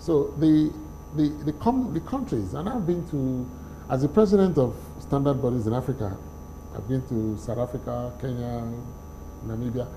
So the countries, and I've been to, as the president of standard bodies in Africa, I've been to South Africa, Kenya, Namibia,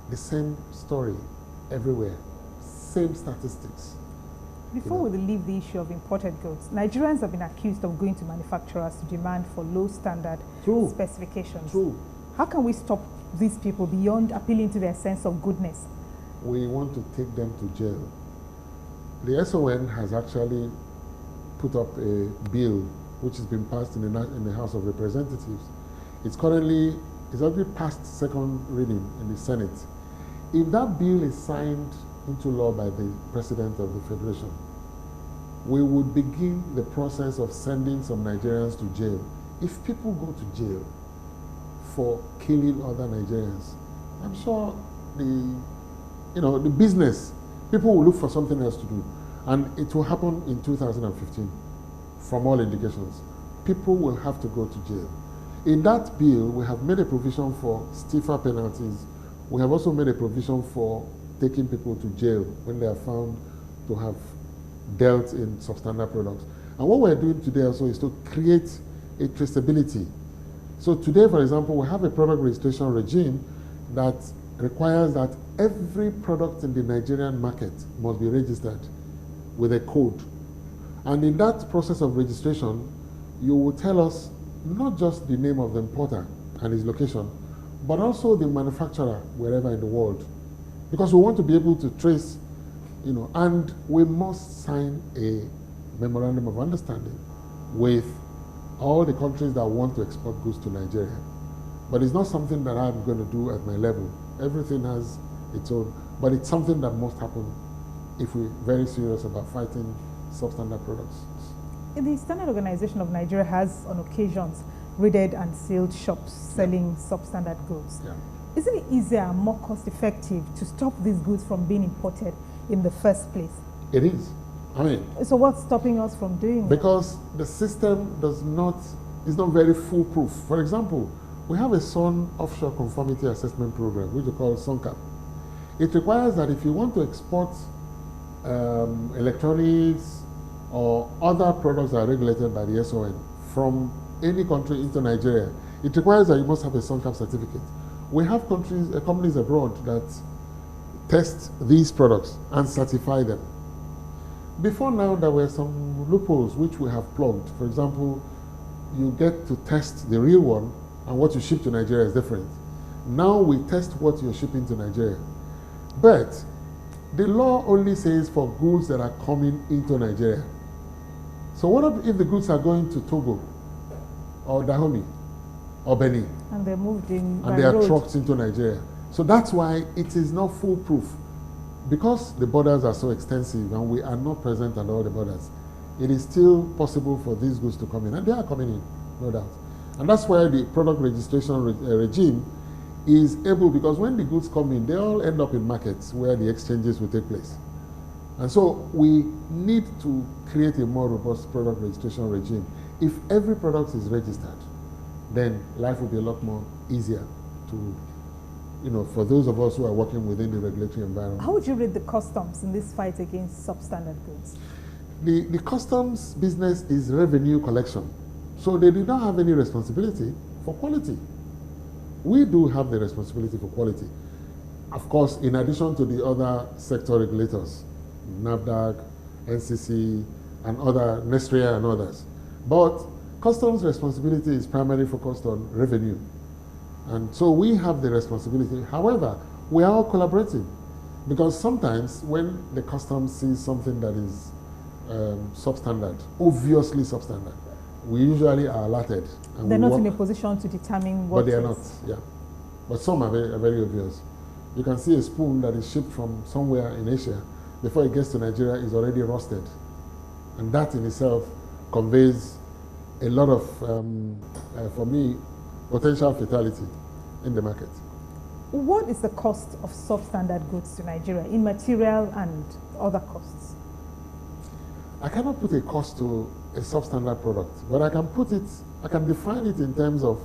the same story everywhere, same statistics. Before we leave the issue of imported goods, Nigerians have been accused of going to manufacturers to demand for low standard specifications. True. How can we stop these people beyond appealing to their sense of goodness? We want to take them to jail. The SON has actually put up a bill which has been passed in the House of Representatives. It's already passed second reading in the Senate. If that bill is signed into law by the President of the Federation, we would begin the process of sending some Nigerians to jail. If people go to jail for killing other Nigerians, I'm sure the business, people will look for something else to do. And it will happen in 2015, from all indications. People will have to go to jail. In that bill, we have made a provision for stiffer penalties. We have also made a provision for taking people to jail when they are found to have dealt in substandard products. And what we're doing today also is to create a traceability. So today, for example, we have a product registration regime that requires that every product in the Nigerian market must be registered with a code. And in that process of registration, you will tell us not just the name of the importer and his location, but also the manufacturer wherever in the world. Because we want to be able to trace, and we must sign a memorandum of understanding with all the countries that want to export goods to Nigeria. But it's not something that I'm going to do at my level. Everything has its own, but it's something that must happen if we're very serious about fighting substandard products. The Standard Organization of Nigeria has, on occasions, raided and sealed shops selling substandard goods. Yeah. Isn't it easier and more cost-effective to stop these goods from being imported in the first place? It is. So what's stopping us from doing because the system is not very foolproof. For example, we have a SON offshore conformity assessment program, which we call SONCAP. It requires that if you want to export electronics or other products that are regulated by the SON from any country into Nigeria, it requires that you must have a SONCAP certificate. We have companies abroad that test these products and certify them. Before now, there were some loopholes which we have plugged. For example, you get to test the real one, and what you ship to Nigeria is different. Now we test what you're shipping to Nigeria. But the law only says for goods that are coming into Nigeria. So what if the goods are going to Togo or Dahomey or Benin? And they're moved in and they are trucked into Nigeria. So that's why it is not foolproof. Because the borders are so extensive and we are not present at all the borders, it is still possible for these goods to come in. And they are coming in, no doubt. And that's why the product registration regime is able, because when the goods come in, they all end up in markets where the exchanges will take place. And so we need to create a more robust product registration regime. If every product is registered, then life will be a lot more easier to, for those of us who are working within the regulatory environment. How would you rate the customs in this fight against substandard goods? The customs business is revenue collection. So they do not have any responsibility for quality. We do have the responsibility for quality. Of course, in addition to the other sector regulators, NAFDAC, NCC, and other, Nestria and others. But customs responsibility is primarily focused on revenue. And so we have the responsibility. However, we are all collaborating. Because sometimes when the customs sees something that is substandard, obviously substandard, we usually are alerted. And they're not in a position to determine what. But they are not, yeah. But some are very obvious. You can see a spoon that is shipped from somewhere in Asia, before it gets to Nigeria, is already rusted. And that in itself conveys a lot of, for me, potential fatality in the market. What is the cost of substandard goods to Nigeria in material and other costs? I cannot put a cost to a substandard product, but I can define it in terms of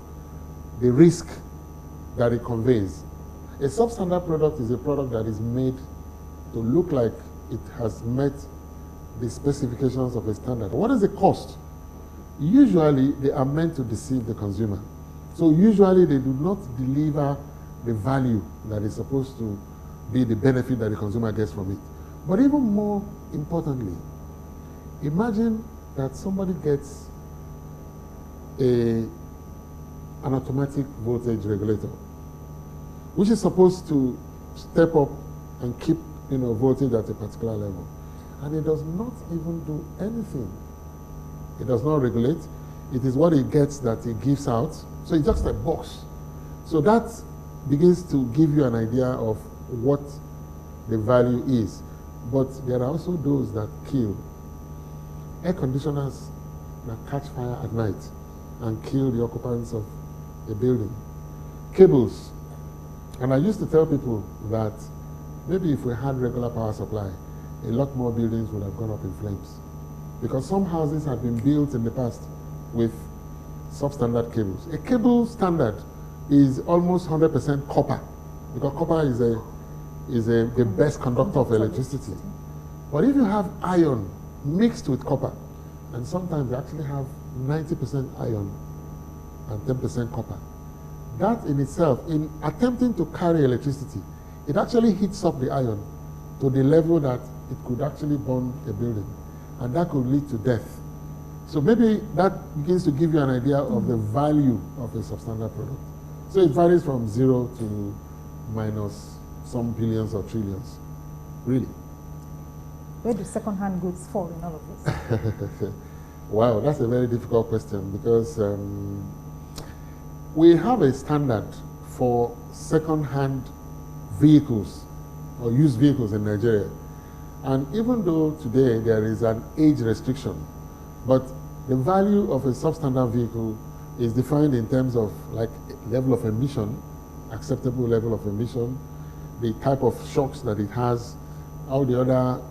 the risk that it conveys. A substandard product is a product that is made to look like it has met the specifications of a standard. What is the cost? Usually, they are meant to deceive the consumer. So usually, they do not deliver the value that is supposed to be the benefit that the consumer gets from it. But even more importantly, imagine that somebody gets an automatic voltage regulator, which is supposed to step up and keep voltage at a particular level. And it does not even do anything. It does not regulate. It is what it gets that it gives out. So it's just a box. So that begins to give you an idea of what the value is. But there are also those that kill. Air conditioners that catch fire at night and kill the occupants of a building. Cables. And I used to tell people that maybe if we had regular power supply, a lot more buildings would have gone up in flames. Because some houses have been built in the past with substandard cables. A cable standard is almost 100% copper, because copper is the best conductor of electricity. But if you have iron mixed with copper, and sometimes you actually have 90% iron and 10% copper, that in itself, in attempting to carry electricity, it actually heats up the iron to the level that it could actually burn a building, and that could lead to death. So maybe that begins to give you an idea of the value of a substandard product. So it varies from 0 to minus some billions or trillions, really. Where do second-hand goods fall in all of this? Wow, that's a very difficult question, because we have a standard for second-hand vehicles or used vehicles in Nigeria. And even though today there is an age restriction, but the value of a substandard vehicle is defined in terms of like level of emission, acceptable level of emission, the type of shocks that it has, all the other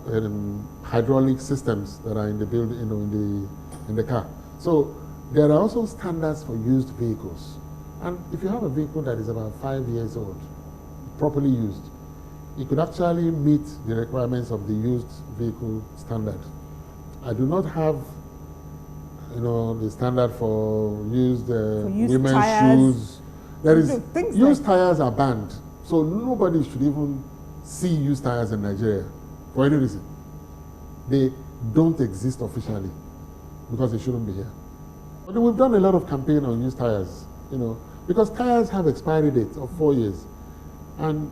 hydraulic systems that are in the build, in the car. So there are also standards for used vehicles. And if you have a vehicle that is about 5 years old, properly used, it could actually meet the requirements of the used vehicle standard. I do not have, the standard for used women's tires. shoes. There is used like tires are banned, so nobody should even see used tires in Nigeria for any reason. They don't exist officially because they shouldn't be here. But we've done a lot of campaign on used tires, because tires have expiry dates of 4 years, and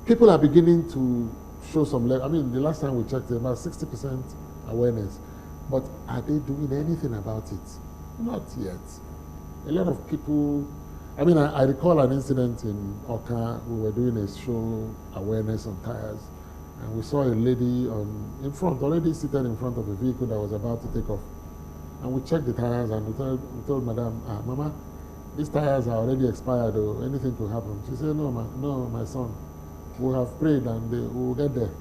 people are beginning to show some level. I mean, the last time we checked, about 60% awareness. But are they doing anything about it? Not yet. A lot of people, I recall an incident in Oka. We were doing a show awareness on tires, and we saw a lady already seated in front of a vehicle that was about to take off. And we checked the tires, and we told Madam, Mama, these tires are already expired, or anything could happen. She said, no, my son. We have prayed and we will get there.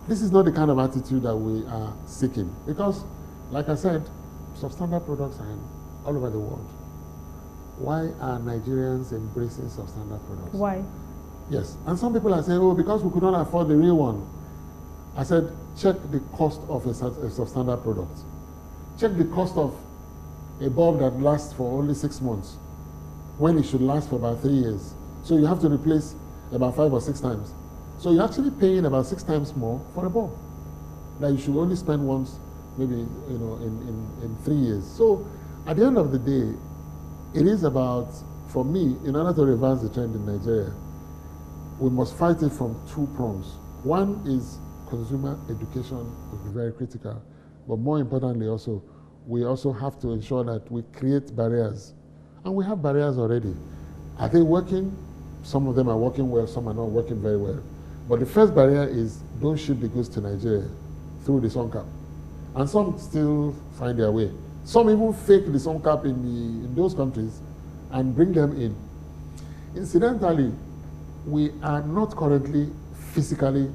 This is not the kind of attitude that we are seeking, because, like I said, substandard products are all over the world. Why are Nigerians embracing substandard products? Why? Yes, and some people are saying, oh, because we could not afford the real one. I said, check the cost of a substandard product. Check the cost of a bulb that lasts for only 6 months, when it should last for about 3 years. So you have to replace about 5 or 6 times. So you're actually paying about 6 times more for a bulb that you should only spend once, maybe in 3 years. So at the end of the day, it is about, for me, in order to reverse the trend in Nigeria, we must fight it from 2 prongs. One is consumer education will be very critical, but more importantly also, we also have to ensure that we create barriers. And we have barriers already. Are they working? Some of them are working well, some are not working very well. But the first barrier is don't ship the goods to Nigeria through the SunCap. And some still find their way. Some even fake the SunCap in those countries and bring them in. Incidentally, we are not currently physically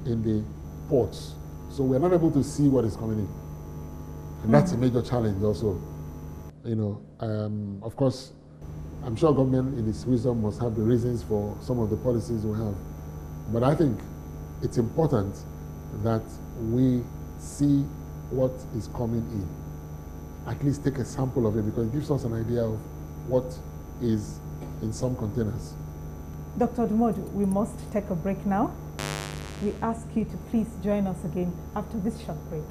in the ports, so we're not able to see what is coming in. And that's a major challenge also. Of course, I'm sure government in its wisdom must have the reasons for some of the policies we have. But I think it's important that we see what is coming in. At least take a sample of it, because it gives us an idea of what is in some containers. Dr. Odumodu, we must take a break now. We ask you to please join us again after this short break.